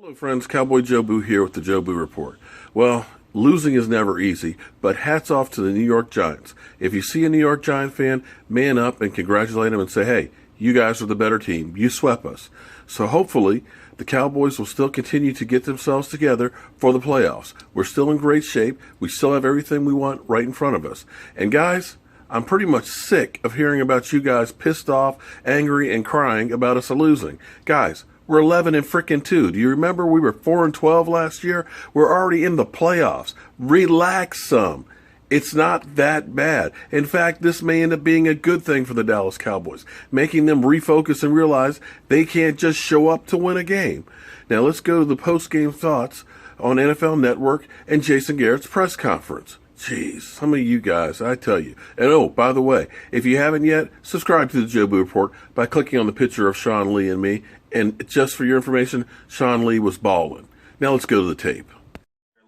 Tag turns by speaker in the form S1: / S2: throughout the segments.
S1: Hello friends, Cowboy Joe Boo here with the Joe Boo Report. Well, losing is never easy, but hats off to the New York Giants. If you see a New York Giant fan, man up and congratulate them and say, hey, you guys are the better team. You swept us. So hopefully the Cowboys will still continue to get themselves together for the playoffs. We're still in great shape. We still have everything we want right in front of us. And guys, I'm pretty much sick of hearing about you guys pissed off, angry, and crying about us losing. Guys, we're 11 and frickin' 2. Do you remember we were 4 and 12 last year? We're already in the playoffs. Relax some. It's not that bad. In fact, this may end up being a good thing for the Dallas Cowboys, making them refocus and realize they can't just show up to win a game. Now let's go to the post-game thoughts on NFL Network and Jason Garrett's press conference. Jeez, some of you guys, I tell you. And oh, by the way, if you haven't yet, subscribe to the Joe Boo Report by clicking on the picture of Sean Lee and me. And just for your information, Sean Lee was balling. Now let's go to the tape.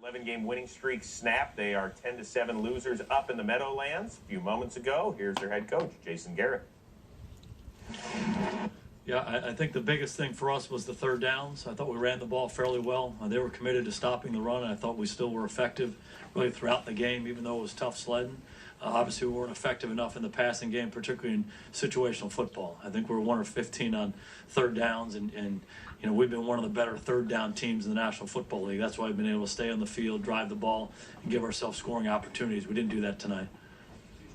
S2: 11-game winning streak snapped. They are 10-7 losers up in the Meadowlands. A few moments ago, here's their head coach, Jason Garrett.
S3: Yeah, I think the biggest thing for us was the third downs. I thought we ran the ball fairly well. They were committed to stopping the run, and I thought we still were effective really throughout the game, even though it was tough sledding. Obviously, we weren't effective enough in the passing game, particularly in situational football. I think we were 1 of 15 on third downs, and you know, we've been one of the better third down teams in the National Football League. That's why we've been able to stay on the field, drive the ball, and give ourselves scoring opportunities. We didn't do that tonight.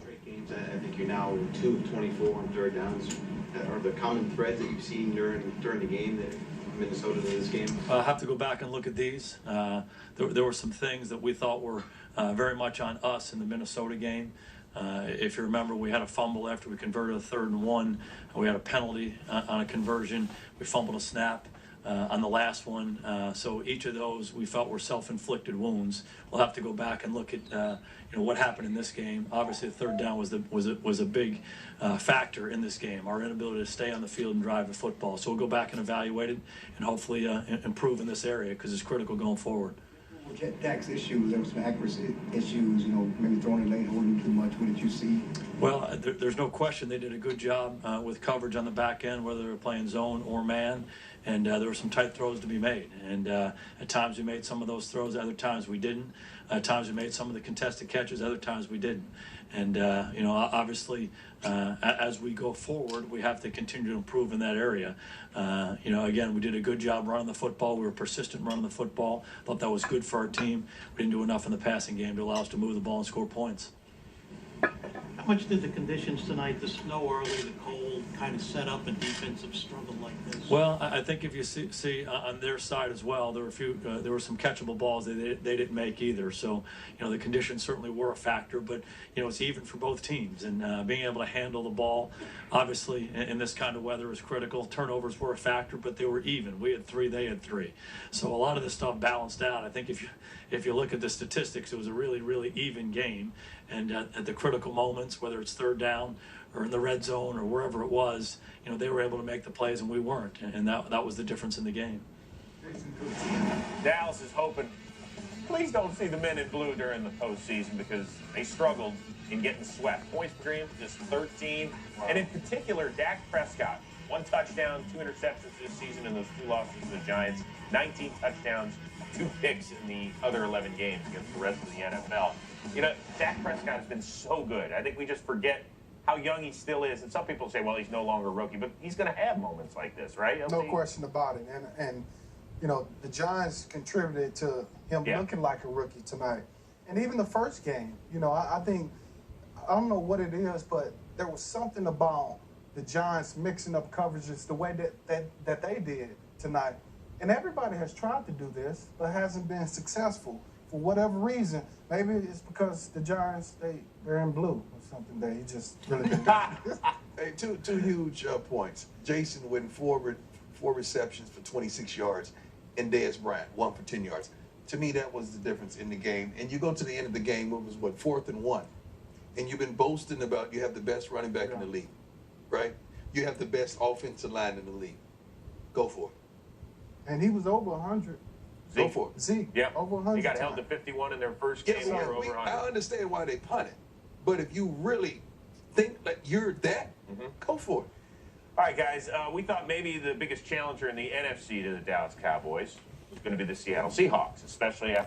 S4: Straight games. I think you're now 2 of 24 on third downs. Are the common threads that you've seen during the game that Minnesota in this game?
S3: I have to go back and look at these. There were some things that we thought were very much on us in the Minnesota game. If you remember, we had a fumble after we converted a 3rd and 1. We had a penalty on a conversion. We fumbled a snap on the last one. So each of those we felt were self-inflicted wounds. We'll have to go back and look at what happened in this game. Obviously, the third down was a big factor in this game. Our inability to stay on the field and drive the football. So we'll go back and evaluate it and hopefully improve in this area because it's critical going forward.
S5: Dak's issues, there were some accuracy issues, maybe throwing it late, holding too much. What did you see?
S3: Well, there's no question they did a good job with coverage on the back end, whether they were playing zone or man, and there were some tight throws to be made. And at times we made some of those throws, other times we didn't. At times we made some of the contested catches, other times we didn't. And, obviously, as we go forward, we have to continue to improve in that area. Again, we did a good job running the football. We were persistent running the football. Thought that was good for our team. We didn't do enough in the passing game to allow us to move the ball and score points.
S6: How much did the conditions tonight, the snow early, the cold, kind of set up a defensive struggle like this?
S3: Well, I think if you see on their side as well, there were some catchable balls they didn't make either. So, the conditions certainly were a factor, but, it's even for both teams. And being able to handle the ball, obviously, in this kind of weather is critical. Turnovers were a factor, but they were even. We had 3, they had 3. So a lot of this stuff balanced out. I think if you look at the statistics, it was a really, really even game. And at the critical moments, whether it's third down or in the red zone or wherever it was, they were able to make the plays and we weren't. And that was the difference in the game.
S2: Dallas is hoping, please don't see the men in blue during the postseason because they struggled in getting swept. Points per game, just 13. Wow. And in particular, Dak Prescott, 1 touchdown, 2 interceptions this season in those 2 losses to the Giants, 19 touchdowns, 2 picks in the other 11 games against the rest of the NFL. Dak Prescott has been so good. I think we just forget how young he still is. And some people say, well, he's no longer a rookie, but he's going to have moments like this, right?
S7: No question about it. And the Giants contributed to him looking like a rookie tonight. And even the first game, I think, I don't know what it is, but there was something about the Giants mixing up coverages the way that they did tonight. And everybody has tried to do this, but hasn't been successful. For whatever reason, maybe it's because the Giants, they're in blue or something. They just really been
S8: Hey, two huge points. Jason went 4 receptions for 26 yards, and Dez Bryant 1 for 10 yards. To me, that was the difference in the game. And you go to the end of the game, it was 4th and 1, and you've been boasting about you have the best running back in the league, right? You have the best offensive line in the league. Go for it.
S7: And he was over 100.
S8: Go for it.
S7: Zeke, over 100.
S2: He got held to 51 in their first game. Over 100.
S8: I understand why they punted, but if you really think that you're that, go for it.
S2: All right, guys, we thought maybe the biggest challenger in the NFC to the Dallas Cowboys was going to be the Seattle Seahawks, especially after